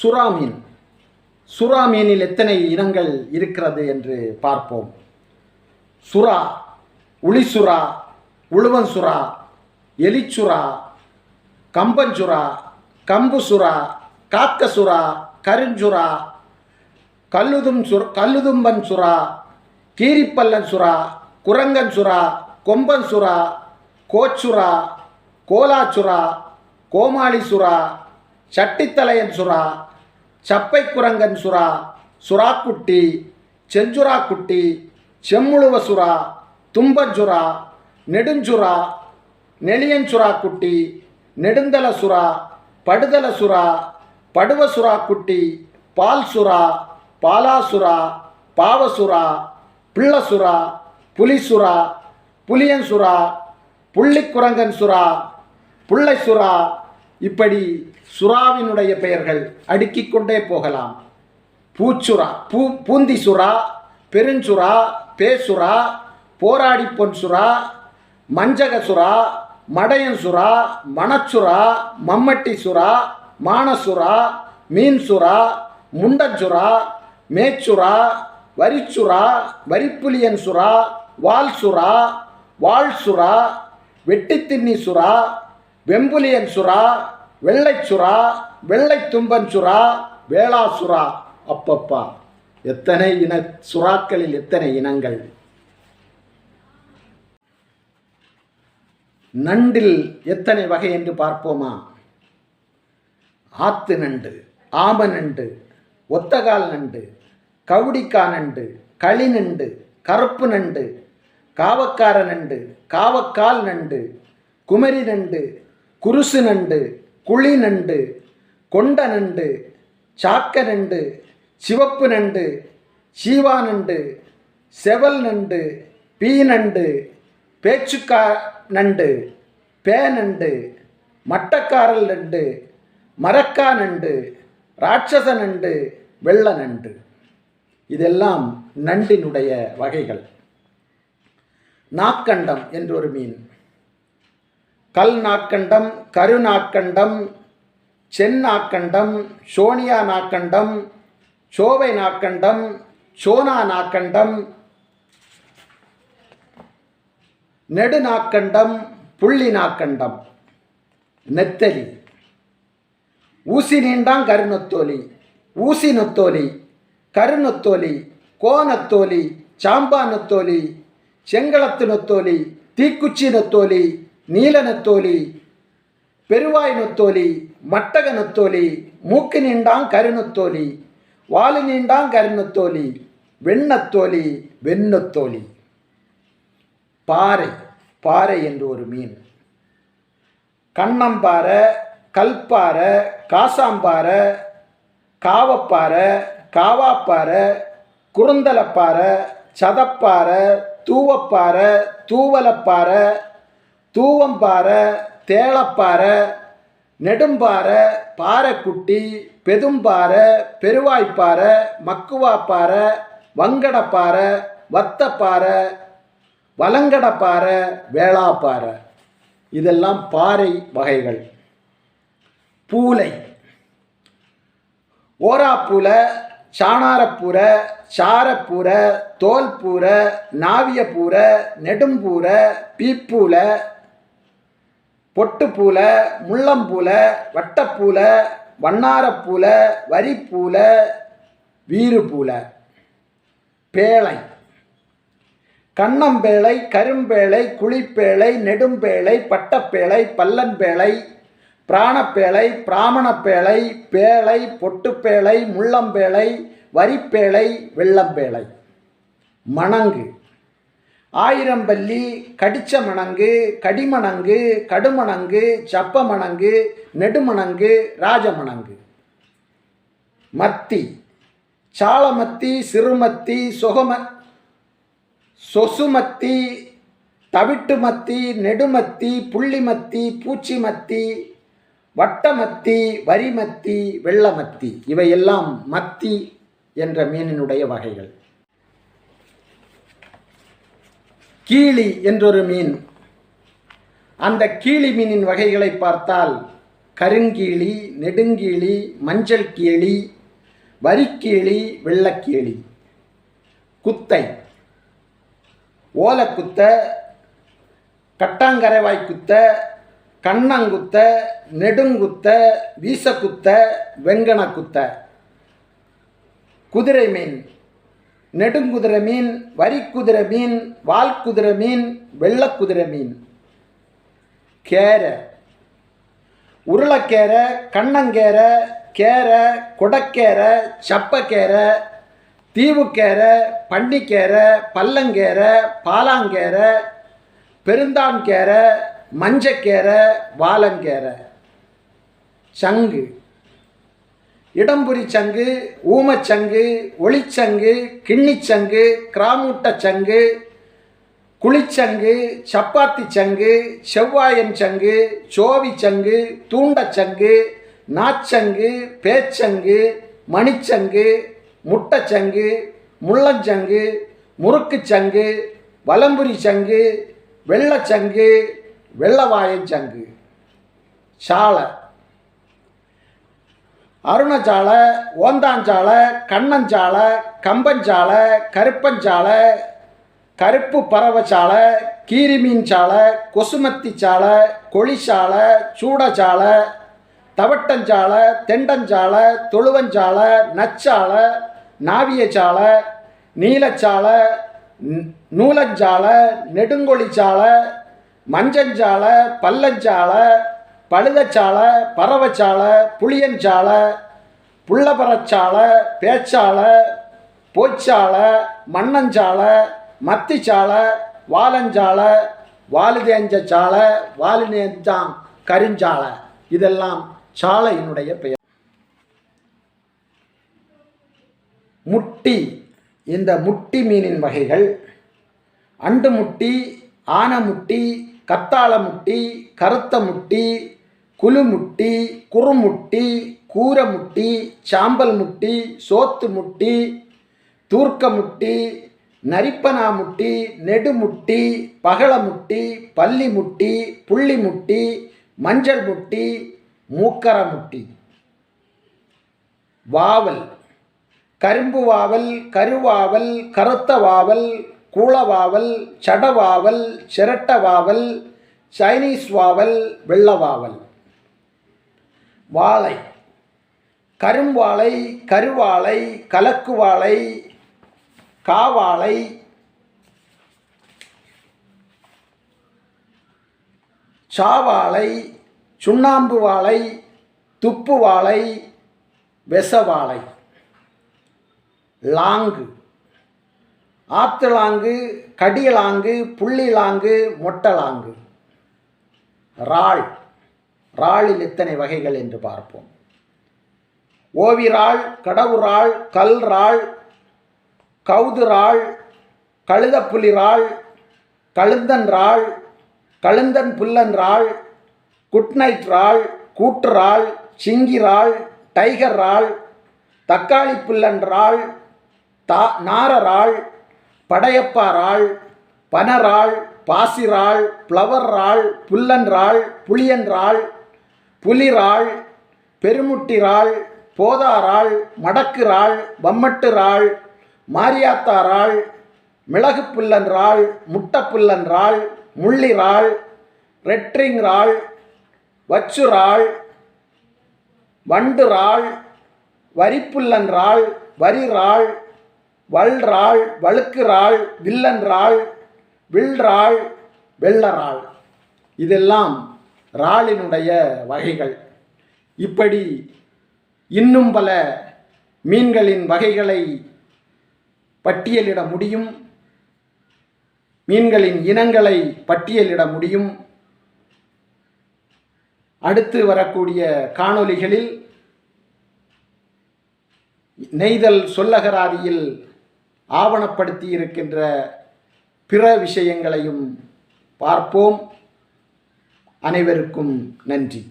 சுறா மீன். சுறா மீனில் எத்தனை இனங்கள் இருக்கிறது என்று பார்ப்போம். சுறா, உளிசுறா, உழுவன் சுறா, எலிச்சுறா, கம்பஞ்சுறா, கம்பு சுறா, காக்க சுறா, கருஞ்சுறா, கல்லுதும்பன் சுறா, கீரிப்பல்லன் சுறா, குரங்கன் சுறா, கொம்பன் சுறா, கோச்சுறா, கோலாச்சுறா, கோமாளி சுறா, சட்டித்தலையன் சுறா, சப்பை குரங்கன் சுறா, சுறாக்குட்டி, செஞ்சுறாக்குட்டி, செம்முழுவ சுறா, தும்பஞ்சுறா, நெடுஞ்சுறா, நெளியஞ்சுறாக்குட்டி, நெடுந்தல சுறா, படுதல சுறா, படுவ சுறாக்குட்டி, பால் சுறா, பாலாசுறா, பாவசுறா, பிள்ளசுறா, புலிசுறா, புலியன் சுறா, புள்ளிக்குரங்கன் சுறா, புள்ளை சுறா. இப்படி சுறாவினுடைய பெயர்கள் அடுக்கிக் கொண்டே போகலாம். பூச்சுறா, பூந்தி சுறா, பெருஞ்சுறா, பேசுறா, போராடி பொன் சுறா, மஞ்சக சுறா, மடையன் சுறா, மணச்சுறா, மம்மட்டி சுறா, மானசுறா, மீன் சுறா, முண்டச்சுறா, மேச்சுறா, வரிச்சுறா, வரிப்புலியன் சுறா, வால் சுறா, வாழ் சுறா, வெட்டித்தின்னி சுறா, வெம்புலியன் சுறா, வெள்ளைச்சுறா, வெள்ளை தும்பன் சுறா, வேளாசுறா. அப்பப்பா, எத்தனை சுறாக்களில் எத்தனை இனங்கள்! நண்டில் எத்தனை வகை என்று பார்ப்போமா? ஆத்து நண்டு, ஆம நண்டு, ஒத்தகால் நண்டு, கவுடிக்கா நண்டு, களி நண்டு, கருப்பு நண்டு, காவக்கார நண்டு, காவக்கால் நண்டு, குமரி நண்டு, குருசு நண்டு, குழி நண்டு, கொண்ட நண்டு, சாக்க நண்டு, சிவப்பு நண்டு, சீவா நண்டு, செவல் நண்டு, பீ நண்டு, பேச்சுக்கா நண்டு, பே நண்டு, மட்டக்காரல் நண்டு, மரக்கா நண்டு, ராட்சச நண்டு, வெள்ள நண்டு. இதெல்லாம் நண்டினுடைய வகைகள். நாக்கண்டம் என்று ஒரு மீன். கல் நாக்கண்டம், கரு நாக்கண்டம், செந்நாக்கண்டம், சோனியா நாக்கண்டம், சோவை நாக்கண்டம், சோனா நாக்கண்டம், நெடு நாக்கண்டம், புள்ளி நாக்கண்டம். நெத்தலி. ஊசி நீண்டாங் கருநொத்தோலி, ஊசி நொத்தோலி, கருநொத்தோலி, கோநொத்தோலி, சாம்பா நொத்தோலி, செங்களத்து நொத்தோலி, தீக்குச்சி நொத்தோலி, நீல நொத்தோலி, பெருவாய் நொத்தோலி, மட்டக நொத்தோலி, மூக்கு நீண்டாங் கருநொத்தோலி, வாலு நீண்டாங் கருநொத்தோலி, வெண்ணத்தோலி, வெண்ணொத்தோலி. பாறை. பாறை என்று ஒரு மீன். கண்ணம்பாறை, கல்பாறை, காசாம்பாறை, காவப்பாறை, காவாப்பாறை, குறுந்தலப்பாறை, சதப்பாறை, தூவப்பாறை, தூவலப்பாறை, தூவம்பாறை, தேளப்பாறை, நெடும்பாறை, பாறைக்குட்டி, பெதும்பாறை, பெருவாய்ப்பாறை, மக்குவாப்பாறை, வங்கடப்பாறை, வத்தப்பாறை, வலங்கடப்பாறை, வேளாப்பாறை. இதெல்லாம் பாறை வகைகள். பூலை. ஓராப்பூலை, சாணாரப்பூரை, சாரப்பூரை, தோல்பூரை, நாவியப்பூரை, நெடும்பூரை, பீப்பூலை, பொட்டுப்பூலை, முள்ளம்பூலை, வட்டப்பூலை, வண்ணாரப்பூலை, வரிப்பூலை, வீறுபூலை. பேழை. கண்ணம்பேழை, கரும்பேழை, குழிப்பேழை, நெடும்பேழை, பட்டப்பேழை, பல்லன்பேழை, பிராணப்பேழை, பிராமணப்பேழை, பேழை, பொட்டுப்பேழை, முள்ளம்பேழை, வரிப்பேழை, வெள்ளம்பேழை. மணங்கு. ஆயிரம்பல்லி, கடிச்ச மணங்கு, கடிமணங்கு, கடுமணங்கு, சப்பமணங்கு, நெடுமணங்கு, ராஜமணங்கு. மத்தி. சாளமத்தி, சிறுமத்தி, சொசுமத்தி, தவிட்டுமத்தி, நெடுமத்தி, புள்ளிமத்தி, பூச்சிமத்தி, வட்டமத்தி, வரிமத்தி, வெள்ளமத்தி. இவையெல்லாம் மத்தி என்ற மீனினுடைய வகைகள். கீழி என்றொரு மீன். அந்த கீழி மீனின் வகைகளை பார்த்தால் கருங்கீழி, நெடுங்கீழி, மஞ்சள் கீழி, வரிக்கீழி, வெள்ளக்கீழி. குத்தை ஓலக்குத்த, கட்டாங்கரைவாய் குத்த, கண்ணங்குத்த, நெடுங்குத்த, வீசக்குத்த, வெங்கணக்குத்த. குதிரை மீன், நெடுங்குதிரை மீன், வரிக்குதிரை மீன், வால்குதிரை மீன், வெள்ளக்குதிரை மீன். கேரை உருளைக்கேரை, கண்ணங்கேரை, கேரை, கொடக்கேரை, சப்பக்கேரை, தீவுக்கேரை, பண்டிக்கேரை, பல்லங்கேரை, பாலாங்கேரை, பெருந்தான்கேரை, மஞ்சக்கேரை, வாலங்கேரை. சங்கு இடம்புரி சங்கு, ஊமச்சங்கு, ஒளிச்சங்கு, கிண்ணிச்சங்கு, கிராமூட்டச்சங்கு, குளிச்சங்கு, சப்பாத்தி சங்கு, செவ்வாயன் சங்கு, சோவி சங்கு, தூண்டச்சங்கு, நாச்சங்கு, பேச்சங்கு, மணிச்சங்கு, முட்டச்சங்கு, முள்ளச்சங்கு, முறுக்குச்சங்கு, வலம்புரி சங்கு, வெள்ளச்சங்கு, வெள்ளவாயன் சங்கு. சாலை அருணச்சாலை, ஓந்தாஞ்சாலை, கண்ணஞ்சாலை, கம்பஞ்சாலை, கருப்பஞ்சாலை, கருப்பு பறவைச்சாலை, கீரிமீன் சாலை, கொசுமத்தி சாலை, கொளிசாலை, சூடச்சாலை, தவட்டஞ்சாலை, தெண்டஞ்சாலை, தொழுவஞ்சாலை, நச்சாலை, நாவியச்சாலை, நீலச்சாலை, நூலஞ்சாலை, நெடுங்கொழிச்சாலை, மஞ்சஞ்சாலை, பல்லஞ்சாலை, பழுதச்சாலை, பறவைச்சாலை, புளியஞ்சாலை, புள்ளபரச்சாலை, பேச்சாலை, போச்சாலை, மண்ணஞ்சாலை, மத்திச்சாலை, வாலஞ்சாலை, வாலுதேஞ்சச்சாலை, வாலுநேஞ்சாங் கருஞ்சாலை. இதெல்லாம் சாலையினுடைய பெயர். முட்டி, இந்த முட்டி மீனின் வகைகள் அண்டு முட்டி, ஆனமுட்டி, கத்தாள முட்டி, கருத்த முட்டி, குழுமுட்டி, குறுமுட்டி, கூரமுட்டி, சாம்பல் முட்டி, சோத்து முட்டி, தூர்க்க முட்டி, நரிப்பனா முட்டி, நெடுமுட்டி, பகளமுட்டி, பள்ளி முட்டி, புள்ளி முட்டி, மஞ்சள் முட்டி, மூக்கர முட்டி. வாவல் கரும்பு வாவல், கருவாவல், கருத்த வாவல், கூளவாவல், சடவாவல், சிரட்டவாவல், சைனீஸ் வாவல், வெள்ளவாவல். வாழை கரும்பாலை, கருவாழை, கலக்குவாழை, காவாழை, சாவாழை, சுண்ணாம்பு வாழை, துப்பு வாழை, வெசவாழை. லாங்கு ஆத்துலாங்கு, கடியலாங்கு, புள்ளிலாங்கு, மொட்டலாங்கு. இறால் இறாலில் எத்தனை வகைகள் என்று பார்ப்போம். ஓவிரால், கடவுரால், கல்றால், கவுதுரால், கழுதப்புலிரால், கழுந்தன்றால், கழுந்தன் புல்லன்றால், குட்நைட் இறால், கூட்டுறால், சிங்கிரால், டைகர் இறால், தக்காளி புல்லன்றால், நாரரால், படையப்பாரால், பனரால், பாசிரால், பிளவர் இறால், புல்லன்றால், புளியன்றால், புலிரால், பெருமுட்டிரால், போதாரால், மடக்குறாள், வம்மட்டுறாள், மாரியாத்தாராள், மிளகு புல்லன்றாள், முட்டப்புல்லன்றாள், முள்ளிராள், ரெட்ரிங்ராள், வச்சுராள், வண்டுராள், வரிப்புல்லன்றாள், வரிராள், வல்றாள், வழுக்குறாள், வில்லன்றாள், வில்றாள், வெள்ளறாள். இதெல்லாம் இறாலினுடைய வகைகள். இப்படி இன்னும் பல மீன்களின் வகைகளை பட்டியலிட முடியும், மீன்களின் இனங்களை பட்டியலிட முடியும். அடுத்து வரக்கூடிய காணொளிகளில் நெய்தல் சொல்லகராதியில் ஆவணப்படுத்தி இருக்கின்ற பிற விஷயங்களையும் பார்ப்போம். அனைவருக்கும் நன்றி.